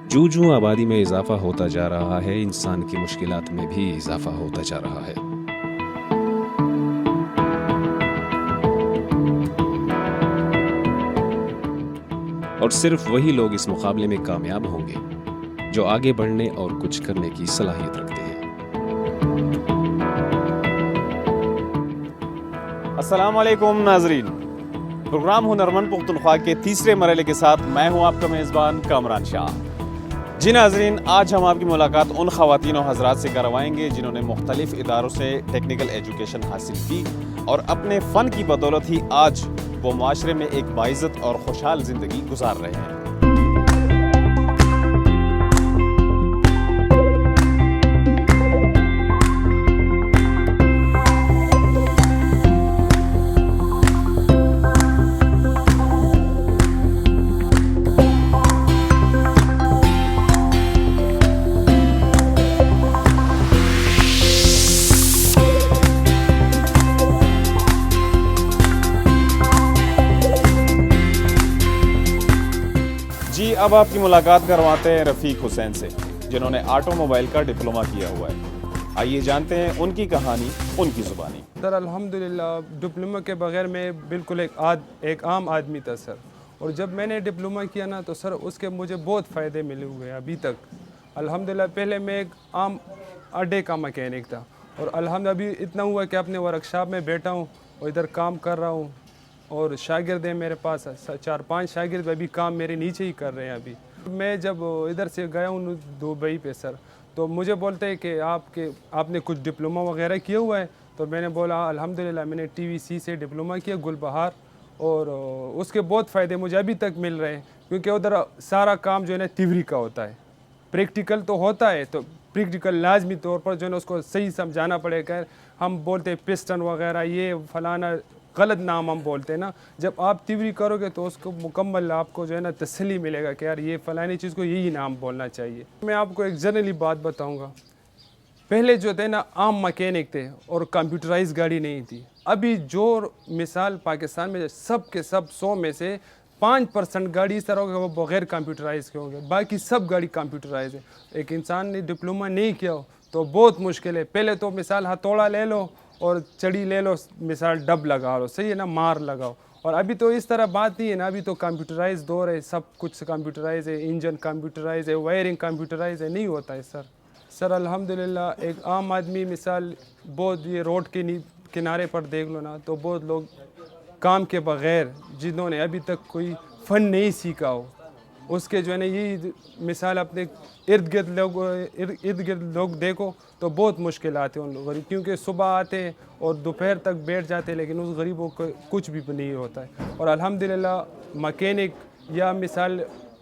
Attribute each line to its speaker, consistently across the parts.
Speaker 1: جوں جوں آبادی میں اضافہ ہوتا جا رہا ہے، انسان کی مشکلات میں بھی اضافہ ہوتا جا رہا ہے۔ اور صرف وہی لوگ اس مقابلے میں کامیاب ہوں گے جو آگے بڑھنے اور کچھ کرنے کی صلاحیت رکھتے ہیں۔
Speaker 2: السلام علیکم ناظرین، پروگرام ہنرمند پختونخوا کے تیسرے مرحلے کے ساتھ میں ہوں آپ کا میزبان کامران شاہ۔ جی ناظرین، آج ہم آپ کی ملاقات ان خواتین و حضرات سے کروائیں گے جنہوں نے مختلف اداروں سے ٹیکنیکل ایجوکیشن حاصل کی اور اپنے فن کی بدولت ہی آج وہ معاشرے میں ایک باعزت اور خوشحال زندگی گزار رہے ہیں۔ اب آپ کی ملاقات کرواتے ہیں رفیق حسین سے، جنہوں نے آٹو موبائل کا ڈپلومہ کیا ہوا ہے۔ آئیے جانتے ہیں ان کی کہانی، ان کی زبانی۔
Speaker 3: سر الحمدللہ ڈپلومہ کے بغیر میں بالکل ایک عام آدمی تھا سر، اور جب میں نے ڈپلومہ کیا نا تو سر اس کے مجھے بہت فائدے ملے ہوئے ہیں ابھی تک الحمدللہ۔ پہلے میں ایک عام اڈے کا مکینک تھا، اور الحمدللہ ابھی اتنا ہوا کہ اپنے ورکشاپ میں بیٹھا ہوں اور ادھر کام کر رہا ہوں، اور شاگرد ہیں میرے پاس 4-5 شاگرد ابھی کام میرے نیچے ہی کر رہے ہیں ابھی۔ میں جب ادھر سے گیا ہوں دبئی پہ سر، تو مجھے بولتے ہیں کہ آپ نے کچھ ڈپلومہ وغیرہ کیا ہوا ہے؟ تو میں نے بولا الحمدللہ میں نے TVC سے ڈپلومہ کیا گل بہار، اور اس کے بہت فائدے مجھے ابھی تک مل رہے ہیں، کیونکہ ادھر سارا کام جو ہے نا تیوری کا ہوتا ہے، پریکٹیکل تو ہوتا ہے، تو پریکٹیکل لازمی طور پر جو ہے نا اس کو صحیح سمجھانا پڑے گا۔ ہم بولتے ہیں پسٹن وغیرہ یہ فلانا غلط نام ہم بولتے ہیں نا، جب آپ تیوری کرو گے تو اس کو مکمل آپ کو جو ہے نا تسلی ملے گا کہ یار یہ فلانی چیز کو یہی نام بولنا چاہیے۔ میں آپ کو ایک جنرلی بات بتاؤں گا، پہلے جو تھے نا عام مکینک تھے اور کمپیوٹرائز گاڑی نہیں تھی۔ ابھی جو مثال پاکستان میں سب کے سب 100 میں سے 5% گاڑی اس طرح ہوگا وہ بغیر کمپیوٹرائز کے ہوں گے، باقی سب گاڑی کمپیوٹرائز ہے۔ ایک انسان نے ڈپلومہ نہیں کیا ہو تو بہت مشکل ہے۔ پہلے تو مثال ہتھوڑا لے لو اور چڑی لے لو، مثال ڈب لگا لو، صحیح ہے نا، مار لگاؤ۔ اور ابھی تو اس طرح بات نہیں ہے نا، ابھی تو کمپیوٹرائز دور ہے، سب کچھ کمپیوٹرائز ہے، انجن کمپیوٹرائز ہے، وائرنگ کمپیوٹرائز ہے، نہیں ہوتا ہے سر الحمدللہ ایک عام آدمی مثال بہت یہ روڈ کے کنارے پر دیکھ لو نا، تو بہت لوگ کام کے بغیر جنہوں نے ابھی تک کوئی فن نہیں سیکھا ہو، اس کے جو ہے نا یہی مثال اپنے ارد گرد لوگ دیکھو تو بہت مشکلات ہیں ان لوگوں، کیونکہ صبح آتے ہیں اور دوپہر تک بیٹھ جاتے ہیں، لیکن اس غریبوں کو کچھ بھی نہیں ہوتا ہے۔ اور الحمدللہ مکینک یا مثال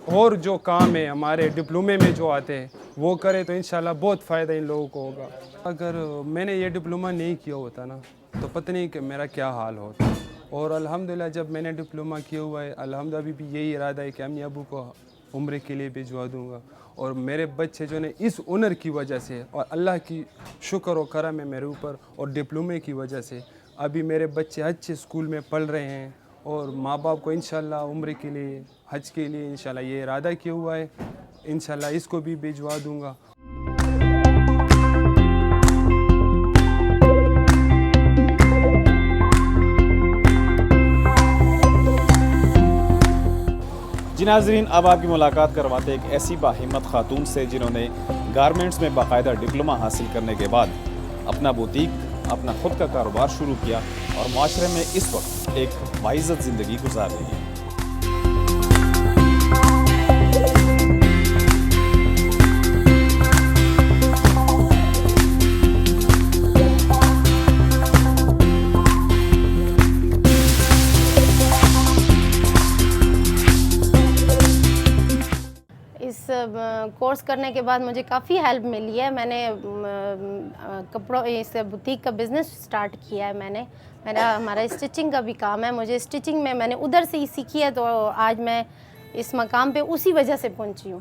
Speaker 3: اور جو کام ہے ہمارے ڈپلومے میں جو آتے ہیں وہ کرے تو انشاءاللہ بہت فائدہ ان لوگوں کو ہوگا۔ اگر میں نے یہ ڈپلومہ نہیں کیا ہوتا نا تو پتہ نہیں کہ میرا کیا حال ہوتا۔ اور الحمدللہ جب میں نے ڈپلومہ کیا ہوا ہے الحمدللہ ابھی بھی یہی ارادہ ہے کہ امی ابو کو عمرے کے لیے بھجوا دوں گا، اور میرے بچے جو نے اس ہنر کی وجہ سے اور اللہ کی شکر و کرم ہے میرے اوپر اور ڈپلومے کی وجہ سے ابھی میرے بچے اچھے اسکول میں پڑھ رہے ہیں، اور ماں باپ کو انشاءاللہ عمرے کے لیے حج کے لیے انشاءاللہ یہ ارادہ کیا ہوا ہے، انشاءاللہ اس کو بھی بھجوا دوں گا۔
Speaker 2: جی ناظرین، اب آپ کی ملاقات کرواتے ایک ایسی باہمت خاتون سے جنہوں نے گارمنٹس میں باقاعدہ ڈپلومہ حاصل کرنے کے بعد اپنا بوتیک، اپنا خود کا کاروبار شروع کیا اور معاشرے میں اس وقت ایک باعزت زندگی گزار رہی ہے۔
Speaker 4: اس کورس کرنے کے بعد مجھے کافی ہیلپ ملی ہے۔ میں نے کپڑوں اس بوتیک کا بزنس سٹارٹ کیا ہے۔ ہمارا اسٹچنگ کا بھی کام ہے، مجھے اسٹچنگ میں نے ادھر سے ہی سیکھی ہے، تو آج میں اس مقام پہ اسی وجہ سے پہنچی ہوں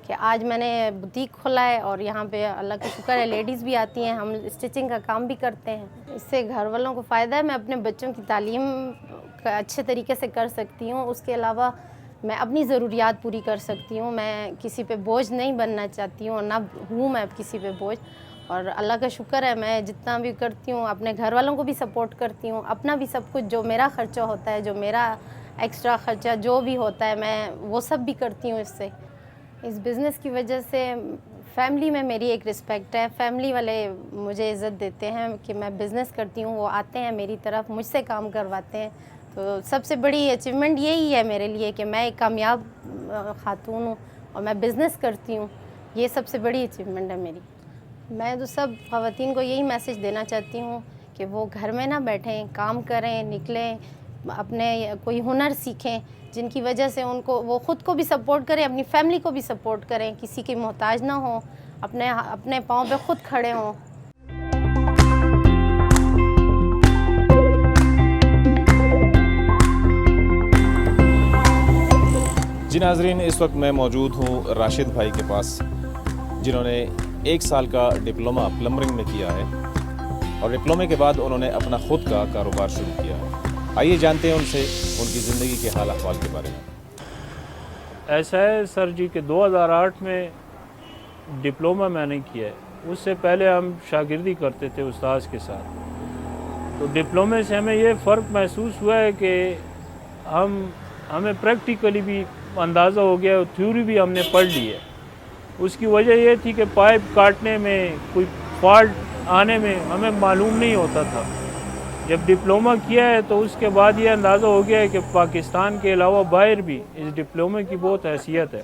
Speaker 4: کہ آج میں نے بوتیک کھولا ہے، اور یہاں پہ اللہ کا شکر ہے لیڈیز بھی آتی ہیں، ہم اسٹچنگ کا کام بھی کرتے ہیں۔ اس سے گھر والوں کو فائدہ ہے، میں اپنے بچوں کی تعلیم کا اچھے طریقے سے کر سکتی ہوں۔ اس کے علاوہ میں اپنی ضروریات پوری کر سکتی ہوں. میں کسی پہ بوجھ نہیں بننا چاہتی ہوں, نہ ہوں میں کسی پہ بوجھ. اور اللہ کا شکر ہے میں جتنا بھی کرتی ہوں اپنے گھر والوں کو بھی سپورٹ کرتی ہوں. اپنا بھی سب کچھ جو میرا خرچہ ہوتا ہے, جو میرا ایکسٹرا خرچہ جو بھی ہوتا ہے, میں وہ سب بھی کرتی ہوں. اس بزنس کی وجہ سے فیملی میں میری ایک رسپیکٹ ہے. فیملی والے مجھے عزت دیتے ہیں کہ میں بزنس کرتی ہوں. وہ آتے ہیں میری طرف, مجھ سے کام کرواتے ہیں. تو سب سے بڑی اچیومنٹ یہی ہے میرے لیے کہ میں ایک کامیاب خاتون ہوں اور میں بزنس کرتی ہوں. یہ سب سے بڑی اچیومنٹ ہے میری. میں تو سب خواتین کو یہی میسج دینا چاہتی ہوں کہ وہ گھر میں نہ بیٹھیں, کام کریں, نکلیں, اپنے کوئی ہنر سیکھیں جن کی وجہ سے ان کو وہ خود کو بھی سپورٹ کریں, اپنی فیملی کو بھی سپورٹ کریں, کسی کی محتاج نہ ہوں, اپنے پاؤں پہ خود کھڑے ہوں.
Speaker 2: جی ناظرین, اس وقت میں موجود ہوں راشد بھائی کے پاس, جنہوں نے 1 سال کا ڈپلومہ پلمبرنگ میں کیا ہے اور ڈپلومے کے بعد انہوں نے اپنا خود کا کاروبار شروع کیا ہے. آئیے جانتے ہیں ان سے ان کی زندگی کے حال احوال کے بارے میں.
Speaker 5: ایسا ہے سر جی کہ 2008 میں ڈپلومہ میں نے کیا ہے. اس سے پہلے ہم شاگردی کرتے تھے استاذ کے ساتھ. تو ڈپلومے سے ہمیں یہ فرق محسوس ہوا ہے کہ ہمیں پریکٹیکلی بھی اندازہ ہو گیا, تھیوری بھی ہم نے پڑھ لی ہے. اس کی وجہ یہ تھی کہ پائپ کاٹنے میں کوئی فالٹ آنے میں ہمیں معلوم نہیں ہوتا تھا. جب ڈپلومہ کیا ہے تو اس کے بعد یہ اندازہ ہو گیا ہے کہ پاکستان کے علاوہ باہر بھی اس ڈپلومے کی بہت حیثیت ہے.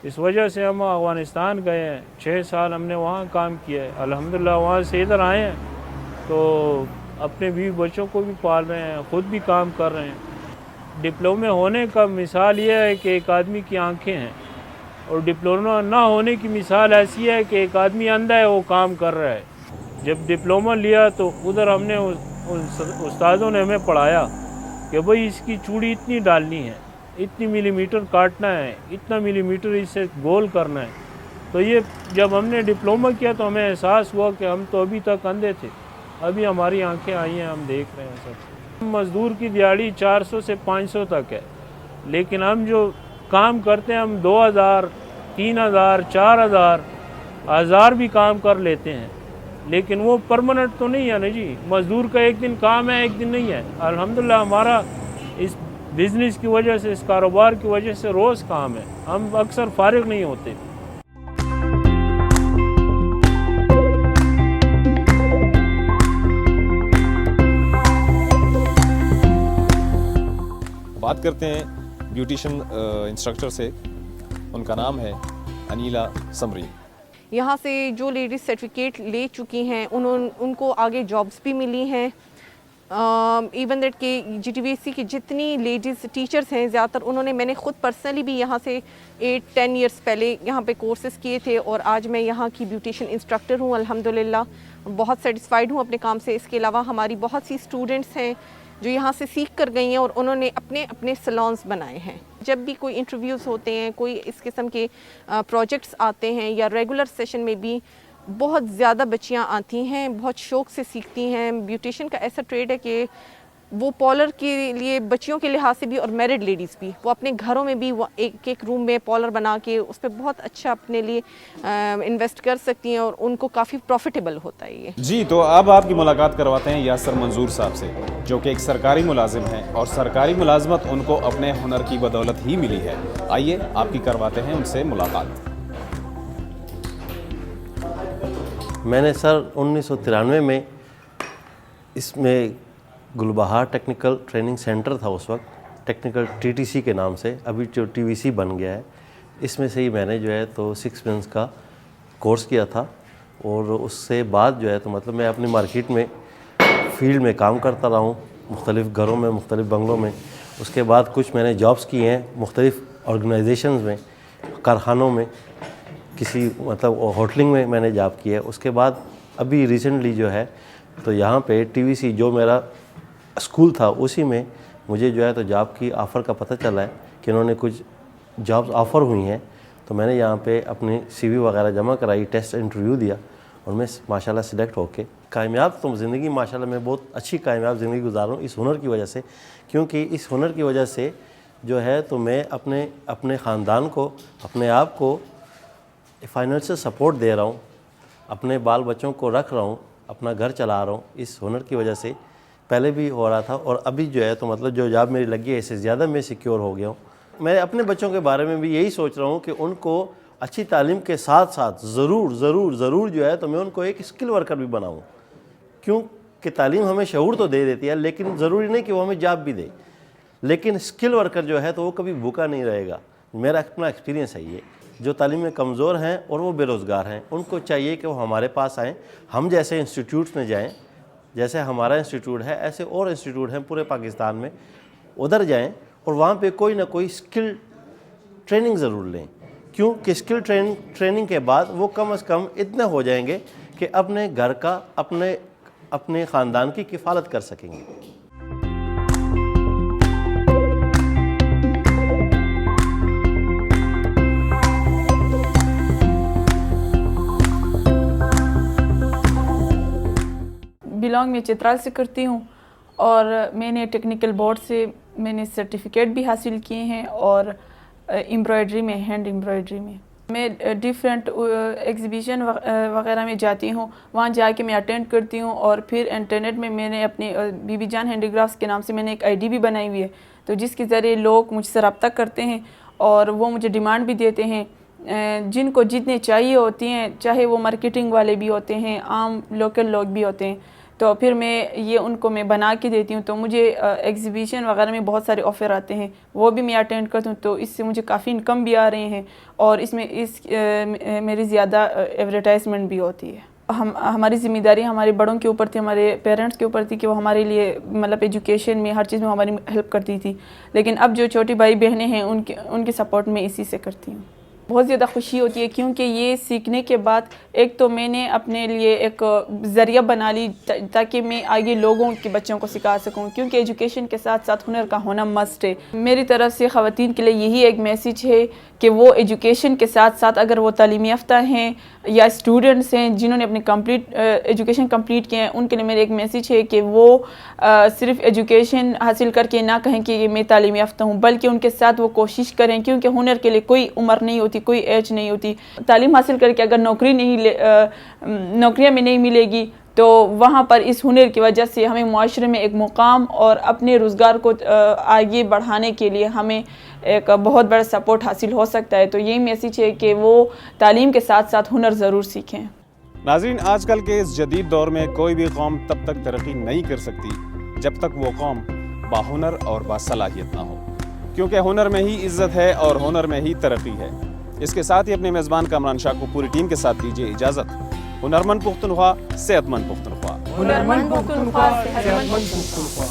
Speaker 5: اس وجہ سے ہم افغانستان گئے ہیں, 6 سال ہم نے وہاں کام کیا ہے. الحمدللہ وہاں سے ادھر آئے ہیں تو اپنے بیوی بچوں کو بھی پال رہے ہیں, خود بھی کام کر رہے ہیں. ڈپلومے ہونے کا مثال یہ ہے کہ ایک آدمی کی آنکھیں ہیں, اور ڈپلومہ نہ ہونے کی مثال ایسی ہے کہ ایک آدمی اندھا ہے, وہ کام کر رہا ہے. جب ڈپلومہ لیا تو ادھر ہم نے استادوں نے ہمیں پڑھایا کہ بھئی اس کی چوڑی اتنی ڈالنی ہے, اتنی ملی میٹر کاٹنا ہے, اتنا ملی میٹر اسے گول کرنا ہے. تو یہ جب ہم نے ڈپلومہ کیا تو ہمیں احساس ہوا کہ ہم تو ابھی تک اندھے تھے, ابھی ہماری آنکھیں آئی ہیں, ہم دیکھ رہے ہیں سب. مزدور کی دیہاڑی 400 سے 500 تک ہے, لیکن ہم جو کام کرتے ہیں ہم 2000 3000 4000 1000 بھی کام کر لیتے ہیں. لیکن وہ پرماننٹ تو نہیں ہے نا جی. مزدور کا ایک دن کام ہے, ایک دن نہیں ہے. الحمدللہ ہمارا اس بزنس کی وجہ سے, اس کاروبار کی وجہ سے روز کام ہے, ہم اکثر فارغ نہیں ہوتے.
Speaker 2: بات کرتے ہیں بیوٹیشن انسٹرکٹر سے. ان کا نام ہے انیلا سمرین.
Speaker 6: یہاں سے جو لیڈیز سرٹیفکیٹ لے چکی ہیں ان کو آگے جابس بھی ملی ہیں. ایون دیٹ کہ GTVC کی جتنی لیڈیز ٹیچرز ہیں زیادہ تر میں نے خود پرسنلی بھی یہاں سے 8-10 ایئرس پہلے یہاں پہ کورسز کیے تھے, اور آج میں یہاں کی بیوٹیشن انسٹرکٹر ہوں. الحمدللہ بہت سیٹسفائیڈ ہوں اپنے کام سے. اس کے علاوہ ہماری بہت سی اسٹوڈنٹس ہیں جو یہاں سے سیکھ کر گئی ہیں اور انہوں نے اپنے سلونز بنائے ہیں. جب بھی کوئی انٹرویوز ہوتے ہیں, کوئی اس قسم کے پروجیکٹس آتے ہیں, یا ریگولر سیشن میں بھی بہت زیادہ بچیاں آتی ہیں, بہت شوق سے سیکھتی ہیں. بیوٹیشن کا ایسا ٹریڈ ہے کہ وہ پارلر کے لیے بچیوں کے لحاظ سے بھی اور میرڈ لیڈیز بھی, وہ اپنے گھروں میں بھی وہ ایک روم میں پارلر بنا کے اس پہ بہت اچھا اپنے لیے انویسٹ کر سکتی ہیں, اور ان کو کافی پروفیٹیبل ہوتا ہے یہ.
Speaker 2: جی, تو اب آپ کی ملاقات کرواتے ہیں یاسر منظور صاحب سے, جو کہ ایک سرکاری ملازم ہیں, اور سرکاری ملازمت ان کو اپنے ہنر کی بدولت ہی ملی ہے. آئیے آپ کی کرواتے ہیں ان سے ملاقات.
Speaker 7: میں نے سر 1993 میں اس میں گلبہار ٹیکنیکل ٹریننگ سینٹر تھا اس وقت, ٹیکنیکل TTC کے نام سے, ابھی جو TVC بن گیا ہے, اس میں سے ہی میں نے جو ہے تو 6 منتھس کا کورس کیا تھا. اور اس سے بعد جو ہے تو مطلب میں اپنی مارکیٹ میں فیلڈ میں کام کرتا رہا ہوں, مختلف گھروں میں, مختلف بنگلوں میں. اس کے بعد کچھ میں نے جابس کی ہیں مختلف آرگنائزیشنز میں, کارخانوں میں, کسی مطلب ہوٹلنگ میں نے جاب کی ہے. اس کے بعد ابھی ریسنٹلی جو ہے تو یہاں پہ TVC جو میرا اسکول تھا اسی میں مجھے جو ہے تو جاب کی آفر کا پتہ چلا ہے کہ انہوں نے کچھ جابس آفر ہوئی ہیں. تو میں نے یہاں پہ اپنی CV وغیرہ جمع کرائی, ٹیسٹ انٹرویو دیا, اور میں ماشاءاللہ سلیکٹ ہو کے کامیاب تو زندگی ماشاءاللہ میں بہت اچھی کامیاب زندگی گزار رہا ہوں اس ہنر کی وجہ سے. کیونکہ اس ہنر کی وجہ سے جو ہے تو میں اپنے خاندان کو، اپنے آپ کو فائنینشیل سپورٹ دے رہا ہوں، اپنے بال بچوں کو رکھ رہا ہوں، اپنا گھر چلا رہا ہوں اس ہنر کی وجہ سے. پہلے بھی ہو رہا تھا اور ابھی جو ہے تو مطلب جو جاب میری لگی ہے اس سے زیادہ میں سیکیور ہو گیا ہوں. میں اپنے بچوں کے بارے میں بھی یہی سوچ رہا ہوں کہ ان کو اچھی تعلیم کے ساتھ ساتھ ضرور جو ہے تو میں ان کو ایک اسکل ورکر بھی بناؤں. کیوں کہ تعلیم ہمیں شعور تو دے دیتی ہے لیکن ضروری نہیں کہ وہ ہمیں جاب بھی دے. لیکن اسکل ورکر جو ہے تو وہ کبھی بھوکا نہیں رہے گا. میرا اپنا ایکسپیرینس ہے یہ. جو تعلیم میں کمزور ہیں اور وہ بے روزگار ہیں ان کو چاہیے کہ وہ ہمارے پاس آئیں، ہم جیسے انسٹیٹیوٹس میں جائیں، جیسے ہمارا انسٹیٹیوٹ ہے ایسے اور انسٹیٹیوٹ ہیں پورے پاکستان میں، ادھر جائیں اور وہاں پہ کوئی نہ کوئی اسکل ٹریننگ ضرور لیں. کیوں کہ اسکل ٹریننگ کے بعد وہ کم از کم اتنے ہو جائیں گے کہ اپنے گھر کا، اپنے خاندان کی کفالت کر سکیں گے.
Speaker 8: بلانگ میں چترال سے کرتی ہوں اور میں نے ٹیکنیکل بورڈ سے میں نے سرٹیفکیٹ بھی حاصل کیے ہیں اور امبرائڈری میں، ہینڈ امبرائڈری میں ڈیفرنٹ ایگزیبیشن وغیرہ میں جاتی ہوں. وہاں جا کے میں اٹینڈ کرتی ہوں اور پھر انٹرنیٹ میں میں نے اپنے Bibi Jaan handicrafts کے نام سے میں نے ایک ID بھی بنائی ہوئی ہے، تو جس کے ذریعے لوگ مجھ سے رابطہ کرتے ہیں اور وہ مجھے ڈیمانڈ بھی دیتے ہیں. جن کو جتنے چاہیے ہوتی ہیں، چاہے وہ مارکیٹنگ والے بھی ہوتے ہیں، عام لوکل لوگ بھی ہوتے ہیں، تو پھر میں یہ ان کو میں بنا کے دیتی ہوں. تو مجھے ایگزیبیشن وغیرہ میں بہت سارے آفر آتے ہیں، وہ بھی میں اٹینڈ کرتی ہوں، تو اس سے مجھے کافی انکم بھی آ رہے ہیں اور اس میں میری زیادہ ایڈورٹائزمنٹ بھی ہوتی ہے. ہماری ذمہ داری ہمارے بڑوں کے اوپر تھی، ہمارے پیرنٹس کے اوپر تھی کہ وہ ہمارے لیے مطلب ایجوکیشن میں ہر چیز میں ہماری ہیلپ کرتی تھی. لیکن اب جو چھوٹی بھائی بہنیں ہیں ان کے سپورٹ میں اسی سے کرتی ہوں. بہت زیادہ خوشی ہوتی ہے کیونکہ یہ سیکھنے کے بعد ایک تو میں نے اپنے لیے ایک ذریعہ بنا لی تاکہ میں آگے لوگوں کے بچوں کو سکھا سکوں، کیونکہ ایجوکیشن کے ساتھ ساتھ ہنر کا ہونا مسٹ ہے. میری طرف سے خواتین کے لیے یہی ایک میسیج ہے کہ وہ ایجوکیشن کے ساتھ ساتھ اگر وہ تعلیم یافتہ ہیں یا اسٹوڈنٹس ہیں جنہوں نے اپنی ایجوکیشن کمپلیٹ کیا ہے، ان کے لیے میرا ایک میسیج ہے کہ وہ صرف ایجوکیشن حاصل کر کے نہ کہیں کہ میں تعلیم یافتہ ہوں، بلکہ ان کے ساتھ وہ کوشش کریں، کیونکہ ہنر کے لیے کوئی عمر نہیں ہوتی، کوئی ایج نہیں ہوتی. تعلیم حاصل کر کے اگر نوکریاں میں نہیں ملے گی تو وہاں پر اس ہنر کی وجہ سے ہمیں معاشرے میں ایک مقام اور اپنے روزگار کو آگے بڑھانے کے لیے ہمیں ایک بہت بڑا سپورٹ حاصل ہو سکتا ہے. تو یہی میسیج ہے کہ وہ تعلیم کے ساتھ ساتھ ہنر ضرور سیکھیں.
Speaker 2: ناظرین، آج کل کے اس جدید دور میں کوئی بھی قوم تب تک ترقی نہیں کر سکتی جب تک وہ قوم باہنر اور باصلاحیت نہ ہو، کیونکہ ہنر میں ہی عزت ہے اور ہنر میں ہی ترقی ہے. اس کے ساتھ ہی اپنے میزبان کامران شاہ کو پوری ٹیم کے ساتھ دیجیے اجازت. ہنرمند پختونخوا، صحت مند پختونخوا.
Speaker 8: ہنرمند پختونخوا، صحت مند پختونخوا.